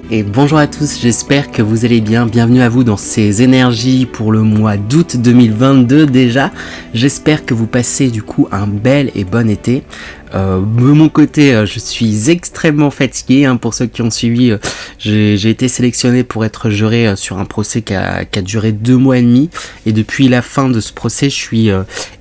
Et bonjour à tous, j'espère que vous allez bien. Bienvenue à vous dans ces énergies pour le mois d'août 2022 déjà. J'espère que vous passez du coup un bel et bon été. De mon côté, je suis extrêmement fatigué. Pour ceux qui ont suivi, j'ai été sélectionné pour être juré sur un procès qui a duré 2 mois et demi. Et depuis la fin de ce procès, je suis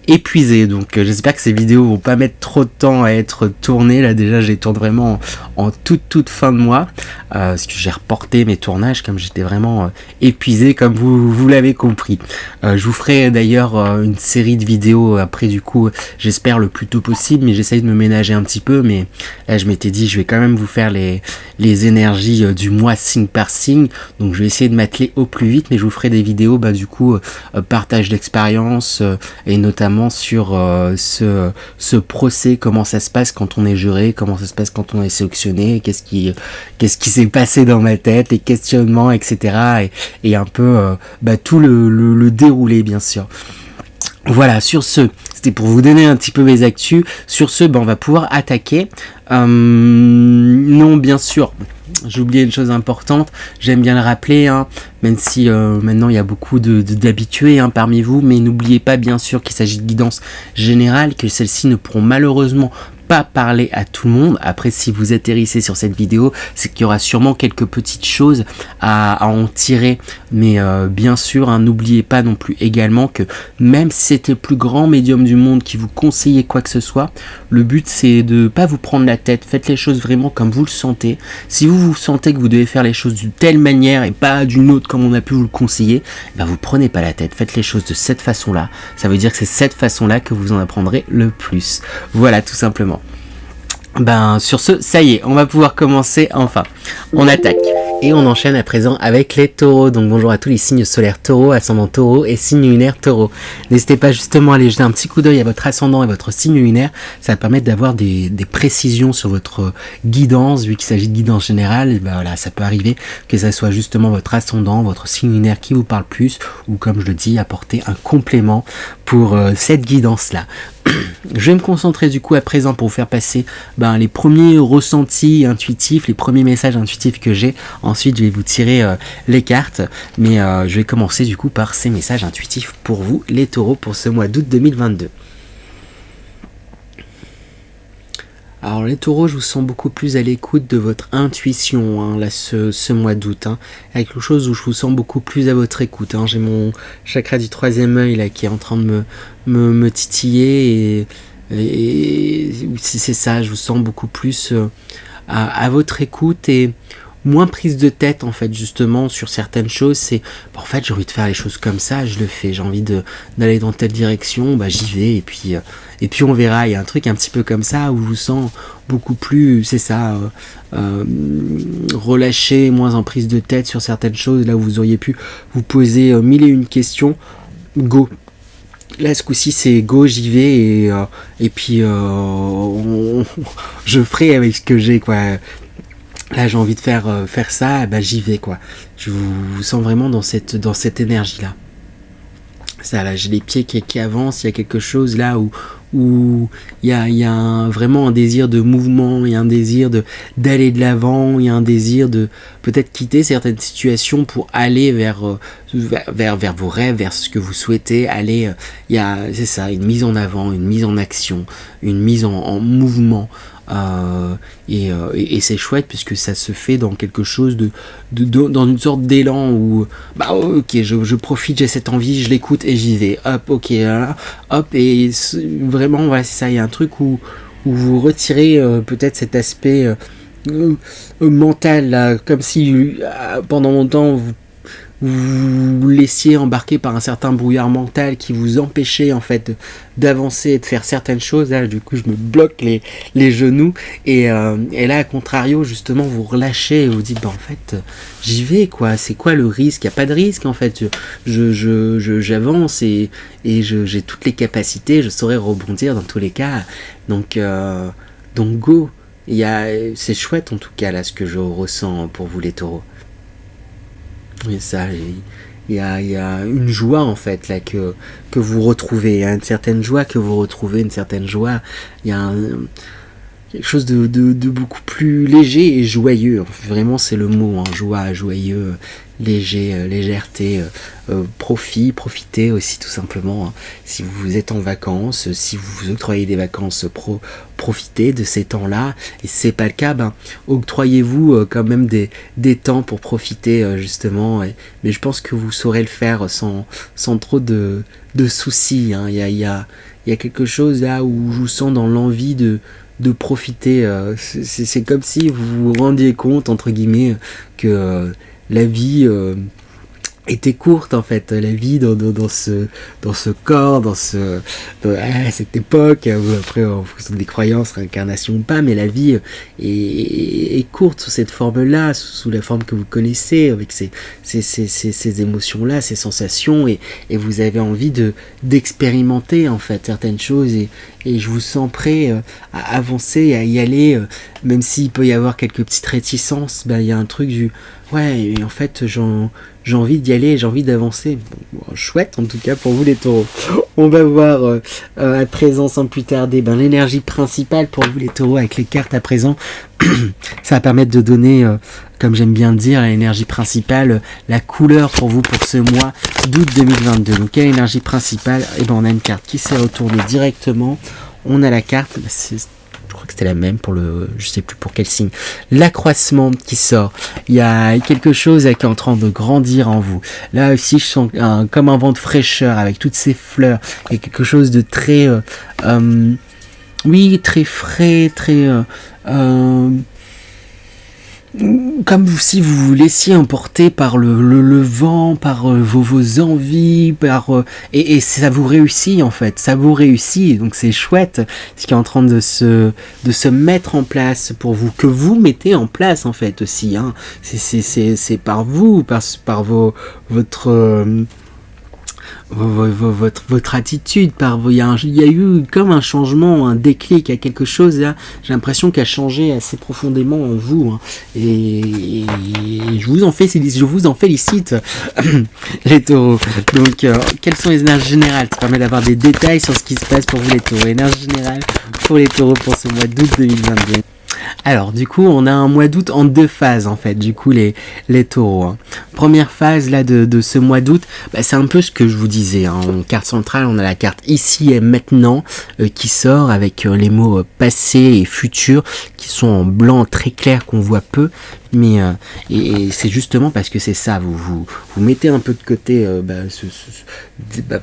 épuisé. Donc j'espère que ces vidéos vont pas mettre trop de temps à être tournées. Là déjà, je les tourne vraiment en toute fin de mois. Parce que j'ai reporté mes tournages comme j'étais vraiment épuisé, comme vous l'avez compris. Je vous ferai d'ailleurs une série de vidéos après, du coup, j'espère le plus tôt possible, mais j'essaye de me ménager un petit peu. Mais là, je m'étais dit, je vais quand même vous faire les énergies du mois signe par signe. Donc je vais essayer de m'atteler au plus vite, mais je vous ferai des vidéos, du coup, partage d'expérience et notamment sur ce procès, comment ça se passe quand on est juré, comment ça se passe quand on est sélectionné, qu'est-ce qui s'est passé dans ma tête, les questionnements, etc. Et un peu tout le déroulé, bien sûr. Voilà, sur ce, c'était pour vous donner un petit peu mes actus. Sur ce, on va pouvoir attaquer. Non, bien sûr, j'ai oublié une chose importante, j'aime bien le rappeler, même si maintenant il y a beaucoup d'habitués parmi vous, mais n'oubliez pas bien sûr qu'il s'agit de guidance générale, que celles-ci ne pourront malheureusement pas parler à tout le monde. Après, si vous atterrissez sur cette vidéo, c'est qu'il y aura sûrement quelques petites choses à en tirer, mais bien sûr, n'oubliez pas non plus également que même si c'était le plus grand médium du monde qui vous conseillait quoi que ce soit, le but c'est de pas vous prendre la tête, faites les choses vraiment comme vous le sentez. Si vous sentez que vous devez faire les choses d'une telle manière et pas d'une autre comme on a pu vous le conseiller, vous prenez pas la tête, faites les choses de cette façon-là. Ça veut dire que c'est cette façon-là que vous en apprendrez le plus. Voilà, tout simplement. Sur ce, ça y est, on va pouvoir commencer enfin. On attaque. Et on enchaîne à présent avec les taureaux. Donc bonjour à tous les signes solaires taureaux, ascendant taureau et signe lunaire taureau. N'hésitez pas justement à aller jeter un petit coup d'œil à votre ascendant et votre signe lunaire. Ça va permettre d'avoir des précisions sur votre guidance. Vu qu'il s'agit de guidance générale, voilà, ça peut arriver que ça soit justement votre ascendant, votre signe lunaire qui vous parle plus, ou comme je le dis, apporter un complément pour cette guidance-là. Je vais me concentrer du coup à présent pour vous faire passer les premiers ressentis intuitifs, les premiers messages intuitifs que j'ai. Ensuite je vais vous tirer les cartes, mais je vais commencer du coup par ces messages intuitifs pour vous les taureaux pour ce mois d'août 2022. Alors les taureaux, je vous sens beaucoup plus à l'écoute de votre intuition là, ce mois d'août. Il y a quelque chose où je vous sens beaucoup plus à votre écoute. J'ai mon chakra du 3e œil là, qui est en train de me titiller et c'est ça, je vous sens beaucoup plus à votre écoute et moins prise de tête en fait justement sur certaines choses. C'est en fait j'ai envie de faire les choses comme ça, je le fais, j'ai envie d'aller dans telle direction, j'y vais et puis on verra. Il y a un truc un petit peu comme ça où je vous sens beaucoup plus, c'est ça, relâché, moins en prise de tête sur certaines choses, là où vous auriez pu vous poser mille et une questions. Go. Là ce coup-ci c'est go, j'y vais et puis je ferai avec ce que j'ai quoi. Là j'ai envie de faire ça, j'y vais quoi. Je vous sens vraiment dans cette énergie là. Ça là, j'ai les pieds qui avancent, il y a quelque chose là où il y a vraiment un désir de mouvement, il y a un désir d'aller de l'avant, il y a un désir de peut-être quitter certaines situations pour aller vers vos rêves, vers ce que vous souhaitez aller. C'est ça, une mise en avant, une mise en action, une mise en mouvement. Et c'est chouette puisque ça se fait dans quelque chose dans une sorte d'élan où ok, je profite, j'ai cette envie, je l'écoute et j'y vais, hop, ok, là, hop, et vraiment voilà, c'est ça, il y a un truc où vous retirez peut-être cet aspect mental là, comme si pendant longtemps vous vous laissiez embarquer par un certain brouillard mental qui vous empêchait en fait d'avancer et de faire certaines choses. Là du coup je me bloque les genoux et là à contrario justement vous relâchez et vous dites en fait j'y vais quoi, c'est quoi le risque, il n'y a pas de risque en fait, j'avance et j'ai toutes les capacités, je saurais rebondir dans tous les cas, donc go. C'est chouette en tout cas là ce que je ressens pour vous les taureaux. Et ça, il y a une joie en fait là que vous retrouvez, il y a une certaine joie que vous retrouvez, une certaine joie, il y a quelque chose de beaucoup plus léger et joyeux. Vraiment, c'est le mot, hein, joie, joyeux, léger, légèreté, profitez aussi tout simplement. Hein. Si vous êtes en vacances, si vous vous octroyez des vacances, profitez de ces temps-là. Et si c'est pas le cas, octroyez-vous quand même des temps pour profiter justement. Mais je pense que vous saurez le faire sans trop de soucis. Hein. Il y a quelque chose là où je vous sens dans l'envie de profiter. C'est comme si vous vous rendiez compte, entre guillemets, que la vie était courte en fait, la vie dans ce corps, dans cette époque, après en fonction des croyances, réincarnation ou pas, mais la vie est courte sous cette forme-là, sous la forme que vous connaissez, avec ces émotions-là, ces sensations, et vous avez envie d'expérimenter en fait certaines choses, et je vous sens prêt à avancer, à y aller, même s'il peut y avoir quelques petites réticences, il y a un truc du ouais, mais en fait j'ai envie d'y aller, j'ai envie d'avancer. Bon, chouette en tout cas pour vous les taureaux. On va voir à présent sans plus tarder l'énergie principale pour vous les taureaux avec les cartes à présent. Ça va permettre de donner, comme j'aime bien dire, l'énergie principale, la couleur pour vous pour ce mois d'août 2022. Donc quelle énergie principale? On a une carte qui s'est retournée directement. On a la carte, je crois que c'était la même pour je sais plus pour quel signe, l'accroissement qui sort. Il y a quelque chose qui est en train de grandir en vous. Là aussi, je sens comme un vent de fraîcheur avec toutes ces fleurs. Il y a quelque chose de très, très frais, très, comme si vous vous laissiez emporter par le vent, par vos envies, et ça vous réussit en fait, ça vous réussit, donc c'est chouette ce qui est en train de se mettre en place pour vous, que vous mettez en place en fait aussi, hein. C'est par vous, par votre attitude, il y a eu comme un changement, un déclic, il y a quelque chose là, j'ai l'impression qu'il a changé assez profondément en vous, hein. Et je vous en félicite les taureaux. Donc quelles sont les énergies générales? Ça permet d'avoir des détails sur ce qui se passe pour vous les taureaux. Énergie générale pour les taureaux pour ce mois d'août 2022. Alors du coup on a un mois d'août en deux phases en fait, du coup les taureaux, hein. Première phase là de ce mois d'août, c'est un peu ce que je vous disais, hein. En carte centrale on a la carte ici et maintenant qui sort avec les mots passé et futur qui sont en blanc très clair qu'on voit peu, mais et c'est justement parce que c'est ça, vous mettez un peu de côté,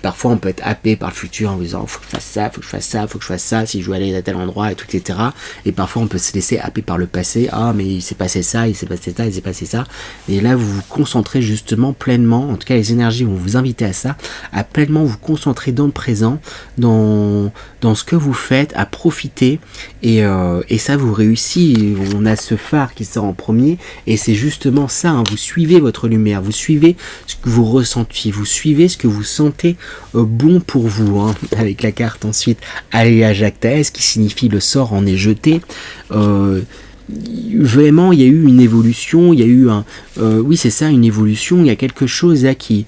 parfois on peut être happé par le futur en vous disant faut que je fasse ça, faut que je fasse ça, faut que je fasse ça, si je veux aller à tel endroit et tout, etc. Et parfois on peut se laisser happer par le passé, mais il s'est passé ça, il s'est passé ça, il s'est passé ça, et là vous vous concentrez justement pleinement, en tout cas les énergies vont vous inviter à ça, à pleinement vous concentrer dans le présent, dans ce que vous faites, à profiter, et ça vous réussit. On a ce phare qui sort en premier, et c'est justement ça, hein, vous suivez votre lumière, vous suivez ce que vous ressentez, vous suivez ce que vous sentez bon pour vous, hein, avec la carte ensuite Alea Jactaes qui signifie le sort en est jeté. Vraiment il y a eu une évolution, il y a eu une évolution, il y a quelque chose là qui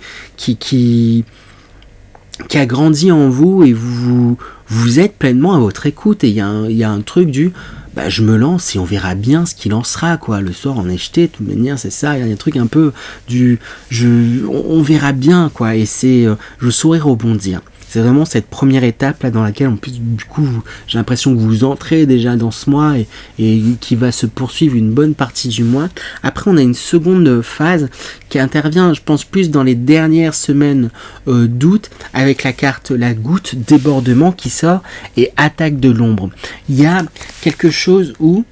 a grandi en vous, et vous êtes pleinement à votre écoute, et il y a un truc du je me lance et on verra bien ce qu'il en sera, quoi. Le sort en est jeté, de toute manière, c'est ça. Il y a un truc un peu on verra bien, quoi. Et je saurai rebondir. C'est vraiment cette première étape là dans laquelle en plus du coup j'ai l'impression que vous entrez déjà dans ce mois et qui va se poursuivre une bonne partie du mois. Après on a une seconde phase qui intervient, je pense, plus dans les dernières semaines d'août, avec la carte la goutte débordement qui sort et attaque de l'ombre. Il y a quelque chose où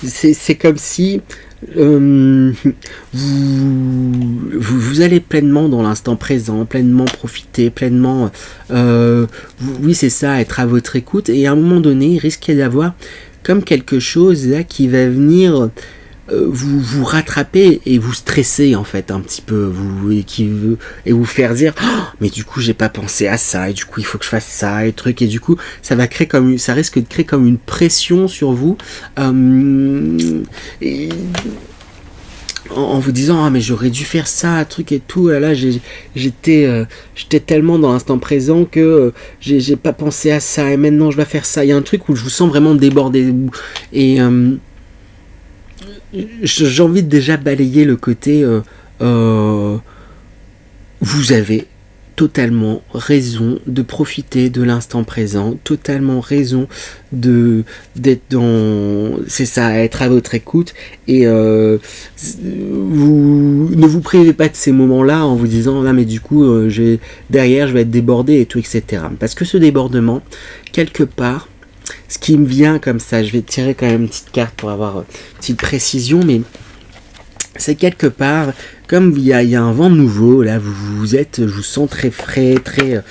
c'est comme si vous allez pleinement dans l'instant présent, pleinement profiter, pleinement oui c'est ça, être à votre écoute, et à un moment donné il risque d'avoir comme quelque chose là qui va venir vous rattraper et vous stresser en fait un petit peu, et vous faire dire mais du coup j'ai pas pensé à ça, et du coup il faut que je fasse ça et truc, et du coup ça risque de créer comme une pression sur vous, en vous disant ah mais j'aurais dû faire ça, un truc et tout, là j'étais tellement dans l'instant présent que j'ai pas pensé à ça et maintenant je dois faire ça. Il y a un truc où je vous sens vraiment débordé et j'ai envie de déjà balayer le côté vous avez totalement raison de profiter de l'instant présent, totalement raison d'être dans, c'est ça, être à votre écoute et vous ne vous privez pas de ces moments-là en vous disant ah mais du coup derrière je vais être débordé et tout, etc. Parce que ce débordement, quelque part, ce qui me vient comme ça, je vais tirer quand même une petite carte pour avoir une petite précision, mais c'est quelque part comme il y a un vent nouveau là, vous êtes, je vous sens très frais, très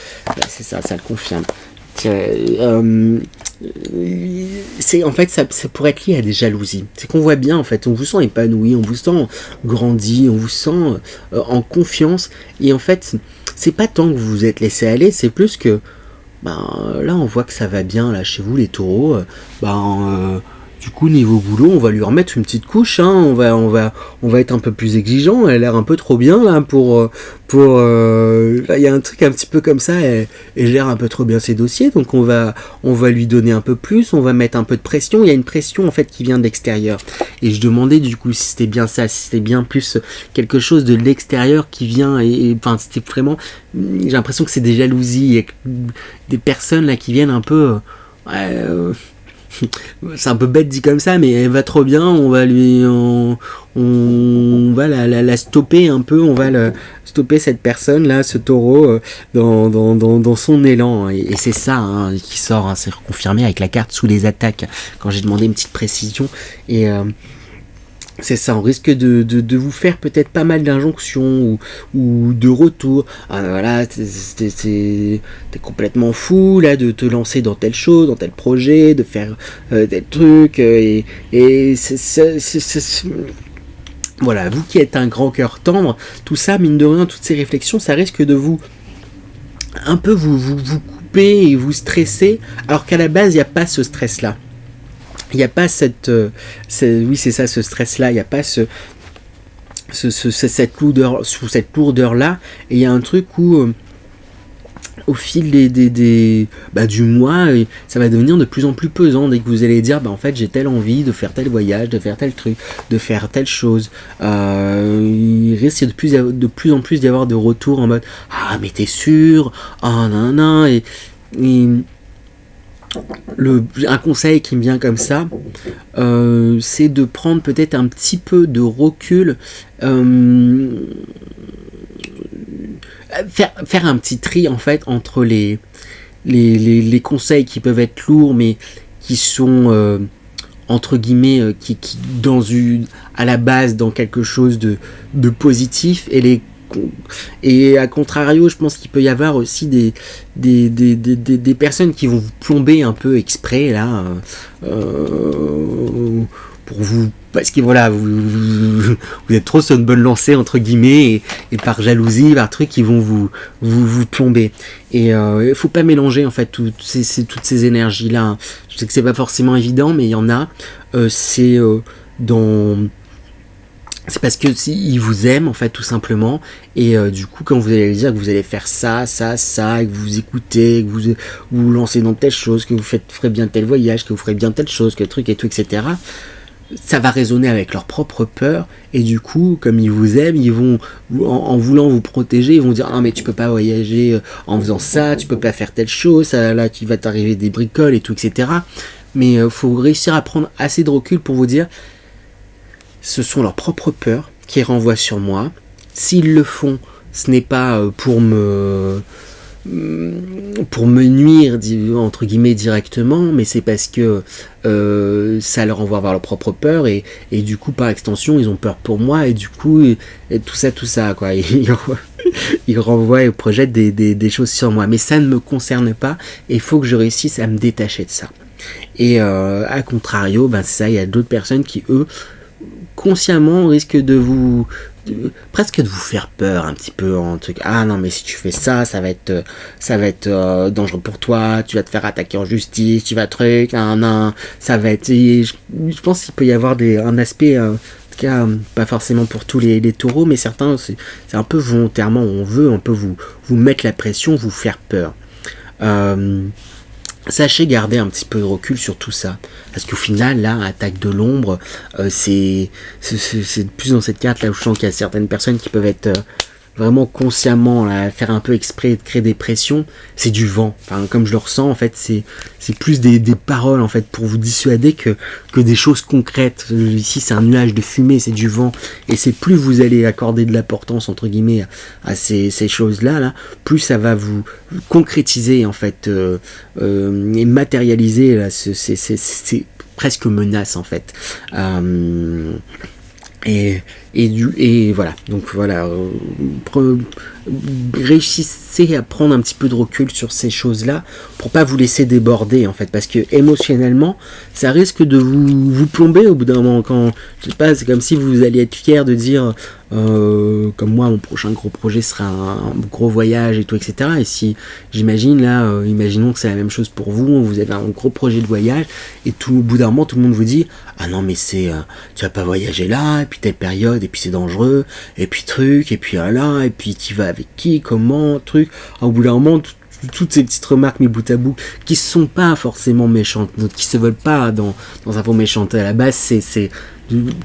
c'est ça le confirme. C'est en fait ça pourrait être lié à des jalousies. C'est qu'on voit bien en fait, on vous sent épanoui, on vous sent grandi, on vous sent en confiance et en fait c'est pas tant que vous vous êtes laissé aller, c'est plus que là on voit que ça va bien là chez vous les taureaux, du coup niveau boulot on va lui remettre une petite couche, hein, on va être un peu plus exigeant, elle a l'air un peu trop bien là il y a un truc un petit peu comme ça, elle gère un peu trop bien ses dossiers, donc on va lui donner un peu plus, on va mettre un peu de pression, il y a une pression en fait qui vient de l'extérieur, et je demandais du coup si c'était bien ça, si c'était bien plus quelque chose de l'extérieur qui vient, et enfin c'était vraiment, j'ai l'impression que c'est des jalousies, et des personnes là qui viennent un peu c'est un peu bête dit comme ça, mais elle va trop bien, on va la stopper un peu, on va stopper cette personne là, ce taureau dans son élan, et c'est ça hein, qui sort, hein, c'est confirmé avec la carte sous les attaques quand j'ai demandé une petite précision, et c'est ça, on risque de vous faire peut-être pas mal d'injonctions ou de retours. Voilà, t'es complètement fou là de te lancer dans telle chose, dans tel projet, de faire tel truc. Et voilà, vous qui êtes un grand cœur tendre, tout ça, mine de rien, toutes ces réflexions, ça risque de vous un peu vous couper et vous stresser, alors qu'à la base, il n'y a pas ce stress-là. Il n'y a pas cette ce stress-là, il n'y a pas cette lourdeur-là, et il y a un truc où, au fil du mois, ça va devenir de plus en plus pesant, dès que vous allez dire, en fait, j'ai telle envie de faire tel voyage, de faire tel truc, de faire telle chose, il risque de plus en plus d'y avoir de retours en mode, ah, mais t'es sûr, oh, non, et un conseil qui me vient comme ça, c'est de prendre peut-être un petit peu de recul, faire un petit tri en fait entre les conseils qui peuvent être lourds mais qui sont entre guillemets qui à la base dans quelque chose de positif, et à contrario, je pense qu'il peut y avoir aussi des personnes qui vont vous plomber un peu exprès là, pour vous, parce que voilà, vous êtes trop sur une bonne lancée entre guillemets, et par jalousie, par truc, qui vont vous plomber. Et il faut pas mélanger en fait toutes ces énergies là. Je sais que c'est pas forcément évident, mais il y en a. C'est parce que ils vous aiment en fait tout simplement, et du coup quand vous allez dire que vous allez faire ça, et que vous écoutez, que vous lancez dans telle chose, que vous ferez bien tel voyage, que vous ferez bien telle chose, que le truc et tout, etc., ça va résonner avec leur propre peur, et du coup comme ils vous aiment, ils vont en voulant vous protéger, ils vont dire ah mais tu peux pas voyager en faisant ça, tu peux pas faire telle chose, ça, là tu vas t'arriver des bricoles et tout, etc. Mais faut réussir à prendre assez de recul pour vous dire ce sont leurs propres peurs qui renvoient sur moi. S'ils le font, ce n'est pas pour me nuire entre guillemets directement, mais c'est parce que ça leur renvoie vers leurs propres peurs, et du coup par extension ils ont peur pour moi, et du coup et tout ça quoi. Ils renvoient et projettent des choses sur moi, mais ça ne me concerne pas, et il faut que je réussisse à me détacher de ça. Et à contrario, c'est ça, il y a d'autres personnes qui eux consciemment risque presque de vous faire peur un petit peu, en truc, ah non mais si tu fais ça, ça va être dangereux pour toi, tu vas te faire attaquer en justice, tu vas ça va être, je pense qu'il peut y avoir un aspect cas pas forcément pour tous les taureaux, mais certains c'est un peu volontairement, on veut un peu vous mettre la pression, vous faire peur. Sachez garder un petit peu de recul sur tout ça, parce qu'au final là, attaque de l'ombre, c'est plus dans cette carte là où je sens qu'il y a certaines personnes qui peuvent être vraiment consciemment là, faire un peu exprès de créer des pressions. C'est du vent, enfin comme je le ressens en fait, c'est plus des paroles en fait pour vous dissuader que des choses concrètes. Ici c'est un nuage de fumée, c'est du vent, et c'est plus vous allez accorder de l'importance entre guillemets à ces choses là, plus ça va vous concrétiser en fait et matérialiser là, c'est presque menace en fait. Et voilà, donc voilà, réussissez à prendre un petit peu de recul sur ces choses-là pour pas vous laisser déborder en fait, parce que émotionnellement ça risque de vous plomber au bout d'un moment. Quand je sais pas, c'est comme si vous alliez être fier de dire comme moi, mon prochain gros projet sera un gros voyage et tout, etc. Et si j'imagine là, imaginons que c'est la même chose pour vous, vous avez un gros projet de voyage et tout, au bout d'un moment tout le monde vous dit ah non mais c'est tu vas pas voyager là, et puis telle période, et puis c'est dangereux, et puis truc, et puis là, et puis tu vas avec qui, comment, truc. Au bout d'un moment, toutes ces petites remarques mis bout à bout, qui sont pas forcément méchantes, qui se veulent pas dans un fond méchant. À la base, c'est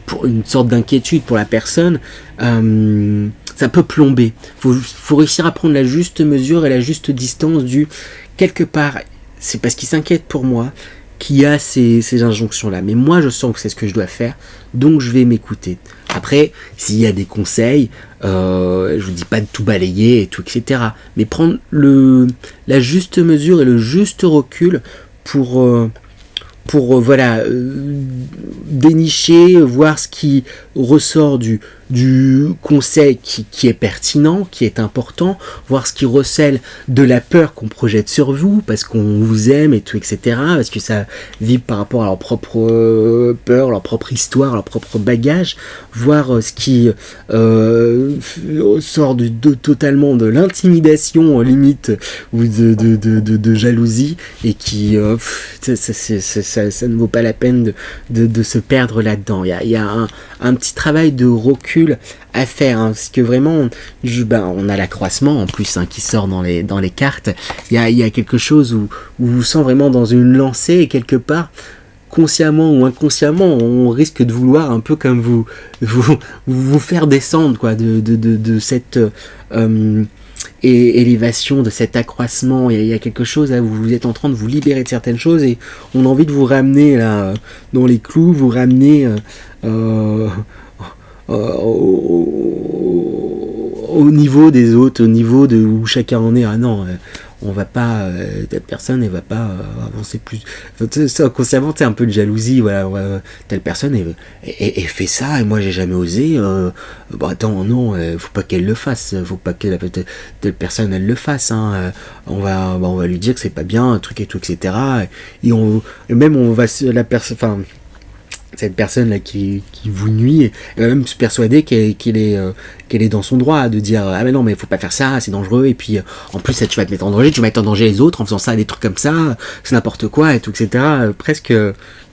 pour une sorte d'inquiétude pour la personne. Ça peut plomber. Faut réussir à prendre la juste mesure et la juste distance du quelque part. C'est parce qu'il s'inquiète pour moi qu'il y a ces injonctions-là. Mais moi, je sens que c'est ce que je dois faire, donc je vais m'écouter. Après, s'il y a des conseils, je vous dis pas de tout balayer et tout, etc. Mais prendre la juste mesure et le juste recul pour voilà, dénicher, voir ce qui ressort du conseil qui est pertinent, qui est important, voir ce qui recèle de la peur qu'on projette sur vous, parce qu'on vous aime et tout, etc. Parce que ça vibre par rapport à leur propre peur, leur propre histoire, leur propre bagage, voir ce qui sort totalement de l'intimidation, limite, ou de jalousie, et qui ça ne vaut pas la peine de se perdre là-dedans. Il y a un petit travail de recul à faire, hein, parce que vraiment on a l'accroissement en plus, hein, qui sort dans les cartes. Il y a quelque chose où vous sent vraiment dans une lancée, et quelque part consciemment ou inconsciemment on risque de vouloir un peu comme vous faire descendre quoi, de cette et élévation, de cet accroissement. Il y a quelque chose là où vous êtes en train de vous libérer de certaines choses, et on a envie de vous ramener là dans les clous, vous ramener au niveau des autres, au niveau de où chacun en est. Ah non, on va pas, telle personne elle va pas avancer plus. Inconsciemment c'est un peu de jalousie, voilà, telle personne elle fait ça et moi j'ai jamais osé. Attends, non, faut pas qu'elle le fasse, faut pas que telle personne elle le fasse, hein. On va lui dire que c'est pas bien, un truc et tout, etc. Et même on va la personne, enfin cette personne là qui vous nuit, elle va même se persuader qu'elle est dans son droit de dire ah mais non mais faut pas faire ça, c'est dangereux, et puis en plus ça, tu vas te mettre en danger, tu vas mettre en danger les autres en faisant ça, des trucs comme ça, c'est n'importe quoi et tout, etc. Presque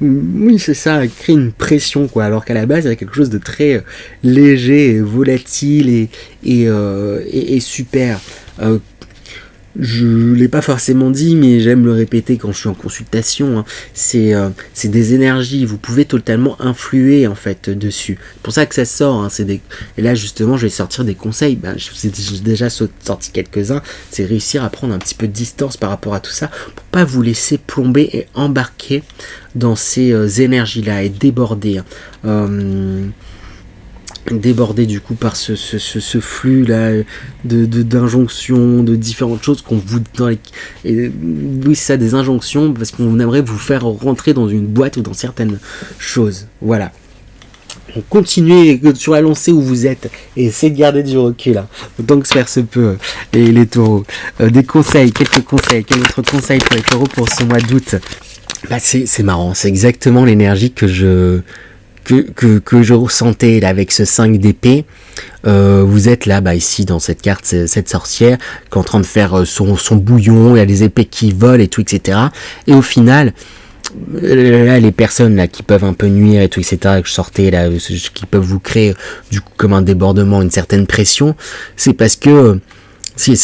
oui c'est ça, créer une pression quoi, alors qu'à la base il y a quelque chose de très léger, volatile et super. Je l'ai pas forcément dit, mais j'aime le répéter quand je suis en consultation, hein. C'est des énergies, vous pouvez totalement influer en fait dessus. C'est pour ça que ça sort, hein. Et là justement je vais sortir des conseils, je vous ai déjà sorti quelques-uns, c'est réussir à prendre un petit peu de distance par rapport à tout ça, pour pas vous laisser plomber et embarquer dans ces énergies-là et déborder. Débordé du coup par ce flux là d'injonctions, de différentes choses qu'on vous oui c'est ça, des injonctions, parce qu'on aimerait vous faire rentrer dans une boîte ou dans certaines choses. Voilà, donc continuez sur la lancée où vous êtes et essayez de garder du recul, hein, autant que faire se peut, les taureaux. Quelques conseils, quel autre conseil pour les taureaux pour ce mois d'août? C'est marrant, c'est exactement l'énergie que je ressentais là avec ce 5 d'épée. Vous êtes là ici dans cette carte, cette sorcière qui est en train de faire son bouillon, il y a des épées qui volent et tout, etc. Et au final là, les personnes là qui peuvent un peu nuire et tout, etc., que je sortais là, qui peuvent vous créer du coup comme un débordement, une certaine pression, c'est parce que si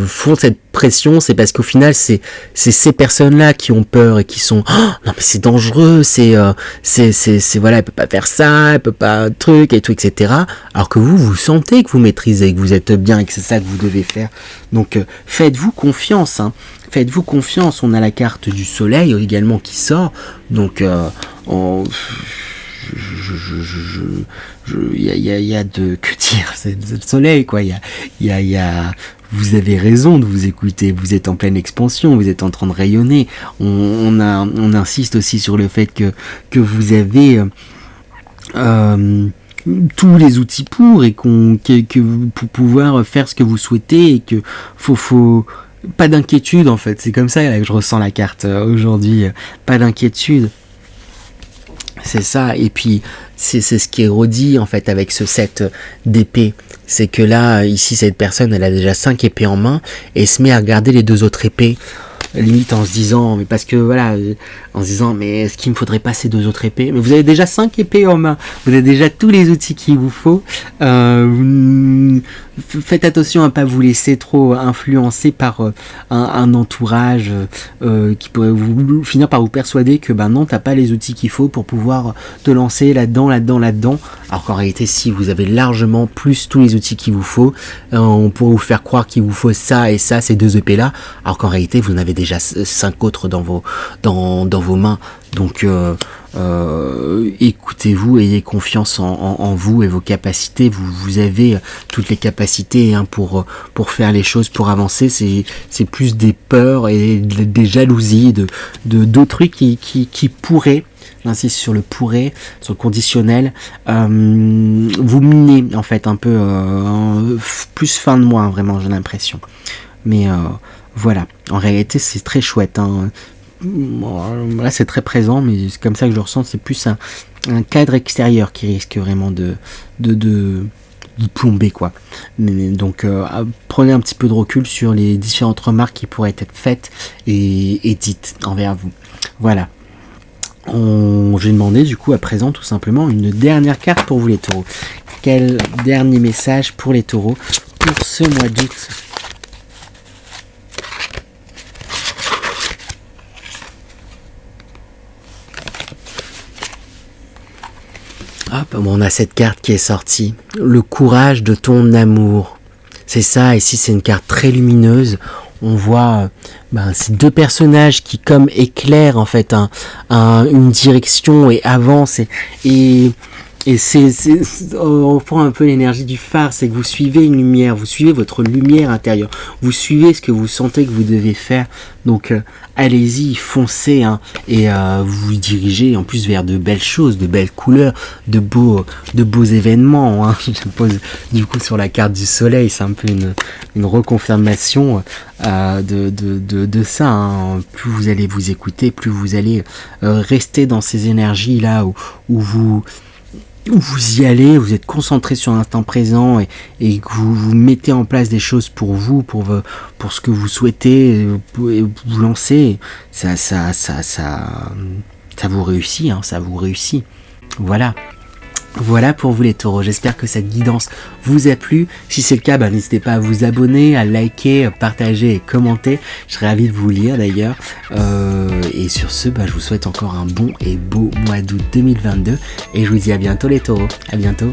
font cette pression, c'est parce qu'au final c'est ces personnes-là qui ont peur et qui sont oh, non mais c'est dangereux, c'est voilà, elle peut pas faire ça, elle peut pas truc et tout, etc. Alors que vous sentez que vous maîtrisez, que vous êtes bien et que c'est ça que vous devez faire. Donc faites-vous confiance, hein. Faites-vous confiance. On a la carte du soleil également qui sort, donc il y a de que dire, c'est le soleil quoi, il y a vous avez raison de vous écouter, vous êtes en pleine expansion, vous êtes en train de rayonner. On insiste aussi sur le fait que vous avez tous les outils pour et pour pouvoir faire ce que vous souhaitez et que faut pas d'inquiétude en fait, c'est comme ça là, que je ressens la carte aujourd'hui, pas d'inquiétude. C'est ça, et puis c'est ce qui est redit en fait avec ce set d'épées. C'est que là, ici, cette personne, elle a déjà 5 épées en main et se met à regarder les 2 autres épées. Limite en se disant, mais parce que voilà, en se disant, mais est-ce qu'il me faudrait pas ces 2 autres épées? Mais vous avez déjà 5 épées en main, vous avez déjà tous les outils qu'il vous faut. Faites attention à pas vous laisser trop influencer par un entourage qui pourrait finir par vous persuader que ben non, t'as pas les outils qu'il faut pour pouvoir te lancer là-dedans. Alors qu'en réalité, si vous avez largement plus tous les outils qu'il vous faut, on pourrait vous faire croire qu'il vous faut ça et ça, ces 2 épées là, alors qu'en réalité vous en avez déjà 5 autres dans vos mains. Donc écoutez-vous, ayez confiance en vous et vos capacités. Vous avez toutes les capacités hein, pour faire les choses, pour avancer. C'est plus des peurs et des jalousies d'autrui qui pourraient, j'insiste sur le pourrait, sur le conditionnel, vous miner en fait un peu plus fin de mois, hein, vraiment j'ai l'impression. Mais voilà, en réalité c'est très chouette. Hein. Là c'est très présent, mais c'est comme ça que je le ressens. C'est plus un cadre extérieur qui risque vraiment de plomber quoi. Donc prenez un petit peu de recul sur les différentes remarques qui pourraient être faites et dites envers vous. Voilà. J'ai demandé du coup à présent tout simplement une dernière carte pour vous les taureaux. Quel dernier message pour les taureaux pour ce mois d'août? Hop, on a cette carte qui est sortie. Le courage de ton amour. C'est ça, ici c'est une carte très lumineuse. On voit ces 2 personnages qui comme éclairent en fait une direction et avancent et on prend un peu l'énergie du phare, c'est que vous suivez une lumière, vous suivez votre lumière intérieure, vous suivez ce que vous sentez que vous devez faire. Donc allez-y, foncez hein, et vous vous dirigez en plus vers de belles choses, de belles couleurs, de beaux événements. Hein. Je pose du coup sur la carte du soleil, c'est un peu une reconfirmation de ça. Hein. Plus vous allez vous écouter, plus vous allez rester dans ces énergies là où vous y allez, vous êtes concentré sur l'instant présent et que vous mettez en place des choses pour vous, pour ce que vous souhaitez, et vous lancez, ça vous réussit, hein, ça vous réussit. Voilà pour vous les taureaux, j'espère que cette guidance vous a plu. Si c'est le cas, n'hésitez pas à vous abonner, à liker, partager et commenter. Je serais ravi de vous lire d'ailleurs. Et sur ce, je vous souhaite encore un bon et beau mois d'août 2022. Et je vous dis à bientôt les taureaux, à bientôt.